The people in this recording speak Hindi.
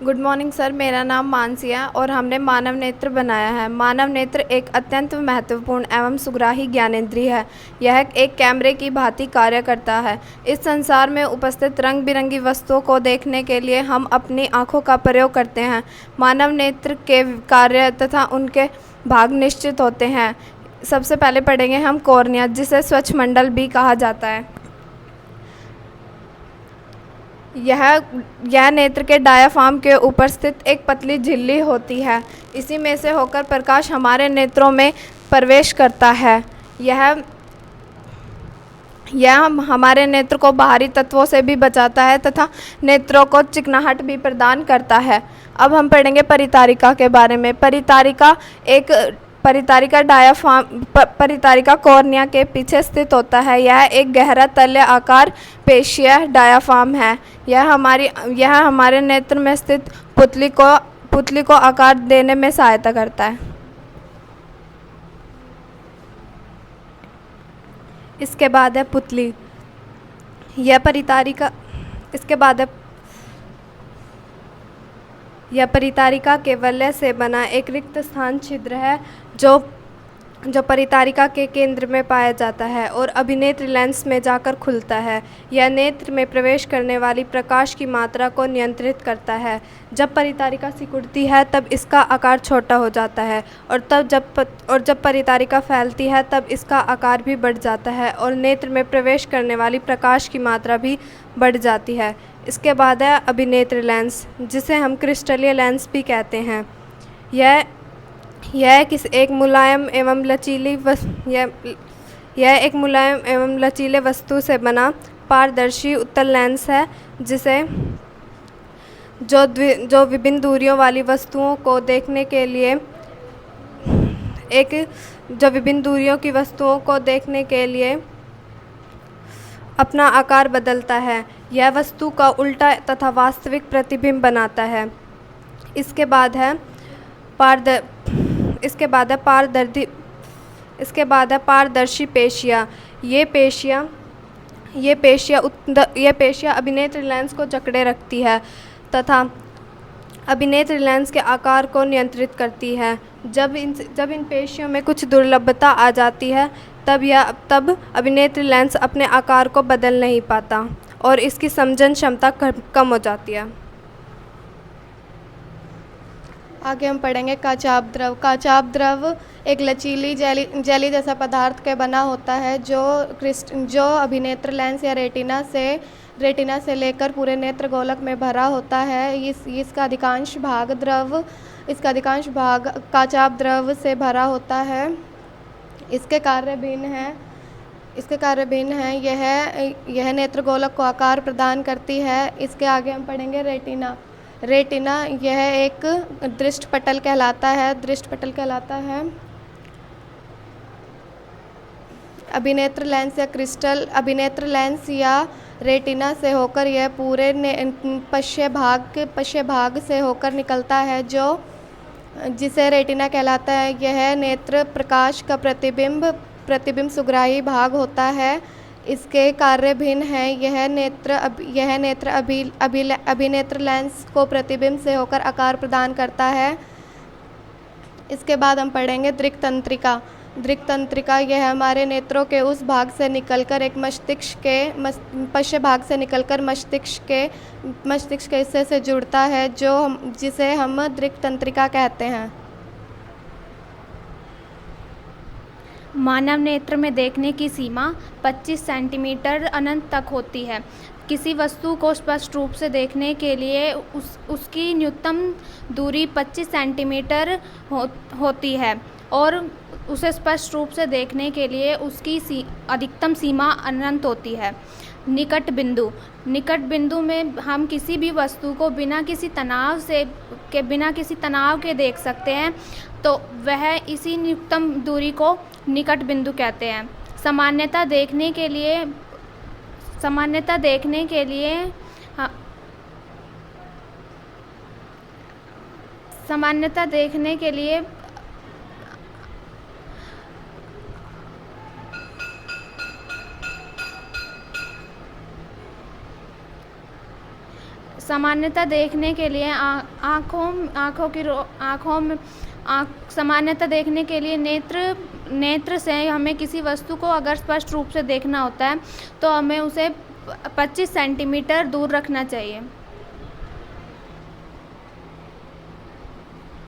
गुड मॉर्निंग सर, मेरा नाम मानसी है और हमने मानव नेत्र बनाया है। मानव नेत्र एक अत्यंत महत्वपूर्ण एवं सुग्राही ज्ञानेंद्रिय है। यह एक कैमरे की भांति कार्य करता है। इस संसार में उपस्थित रंग बिरंगी वस्तुओं को देखने के लिए हम अपनी आँखों का प्रयोग करते हैं। मानव नेत्र के कार्य तथा उनके भाग निश्चित होते हैं। सबसे पहले पढ़ेंगे हम कॉर्निया, जिसे स्वच्छमंडल भी कहा जाता है। यह यह नेत्र के डायाफ्राम के ऊपर स्थित एक पतली झिल्ली होती है। इसी में से होकर प्रकाश हमारे नेत्रों में प्रवेश करता है। यह यह हमारे नेत्र को बाहरी तत्वों से भी बचाता है तथा नेत्रों को चिकनाहट भी प्रदान करता है। अब हम पढ़ेंगे परितारिका के बारे में। परितारिका कॉर्निया के पीछे स्थित होता है। यह एक गहरा तल्य आकार पेशीय डायाफ्राम है। यह हमारे नेत्र में स्थित पुतली को आकार देने में सहायता करता है। इसके बाद है पुतली। यह परितारिका के वलय से बना एक रिक्त स्थान छिद्र है जो परितारिका के केंद्र में पाया जाता है और अभिनेत्र लेंस में जाकर खुलता है। यह नेत्र में प्रवेश करने वाली प्रकाश की मात्रा को नियंत्रित करता है। जब परितारिका सिकुड़ती है तब इसका आकार छोटा हो जाता है और जब परितारिका फैलती है तब इसका आकार भी बढ़ जाता है और नेत्र में प्रवेश करने वाली प्रकाश की मात्रा भी बढ़ जाती है। इसके बाद है अभिनेत्र लेंस, जिसे हम क्रिस्टलीय लेंस भी कहते हैं। यह एक मुलायम एवं लचीले वस्तु से बना पारदर्शी उत्तल लेंस है, जो विभिन्न दूरियों वाली वस्तुओं को देखने के लिए अपना आकार बदलता है। यह वस्तु का उल्टा तथा वास्तविक प्रतिबिंब बनाता है। इसके बाद है पारदर्शी पेशियाँ। ये पेशियाँ अभिनेत्र लेंस को जकड़े रखती है तथा अभिनेत्र लेंस के आकार को नियंत्रित करती है। जब इन पेशियों में कुछ दुर्लभता आ जाती है तब अभिनेत्र लेंस अपने आकार को बदल नहीं पाता और इसकी समझन क्षमता कम हो जाती है। आगे हम पढ़ेंगे काचाभ द्रव। काचाभ द्रव एक लचीली जेली जैसा पदार्थ के बना होता है जो अभिनेत्र लेंस या रेटिना से लेकर पूरे नेत्र गोलक में भरा होता है। इसका अधिकांश भाग काचाभ द्रव से भरा होता है। इसके कार्य भिन्न हैं। यह नेत्र गोलक को आकार प्रदान करती है। इसके आगे हम पढ़ेंगे रेटिना। यह एक दृष्ट पटल कहलाता है। अभिनेत्र लेंस या रेटिना से होकर यह पूरे पश्य भाग से होकर निकलता है, जिसे रेटिना कहलाता है। यह नेत्र प्रकाश का प्रतिबिंब सुग्राही भाग होता है। इसके कार्य भिन्न हैं। यह नेत्र अभिनेत्र लेंस को प्रतिबिंब से होकर आकार प्रदान करता है। इसके बाद हम पढ़ेंगे दृक्तंत्रिका। यह हमारे नेत्रों के उस भाग से निकलकर एक पश्य भाग से निकलकर मस्तिष्क के हिस्से से जुड़ता है, जिसे हम दृक्तंत्रिका कहते हैं। मानव नेत्र में देखने की सीमा 25 सेंटीमीटर अनंत तक होती है। किसी वस्तु को स्पष्ट रूप से देखने के लिए उसकी न्यूनतम दूरी 25 सेंटीमीटर होती है और उसे स्पष्ट रूप से देखने के लिए उसकी अधिकतम सीमा अनंत होती है। निकट बिंदु में हम किसी भी वस्तु को बिना किसी तनाव के देख सकते हैं, तो वह इसी न्यूनतम दूरी को निकट बिंदु कहते हैं। सामान्यतः देखने के लिए सामान्यतः देखने के लिए सामान्यतः देखने के लिए नेत्र से हमें किसी वस्तु को अगर स्पष्ट रूप से देखना होता है तो हमें उसे 25 सेंटीमीटर दूर रखना चाहिए।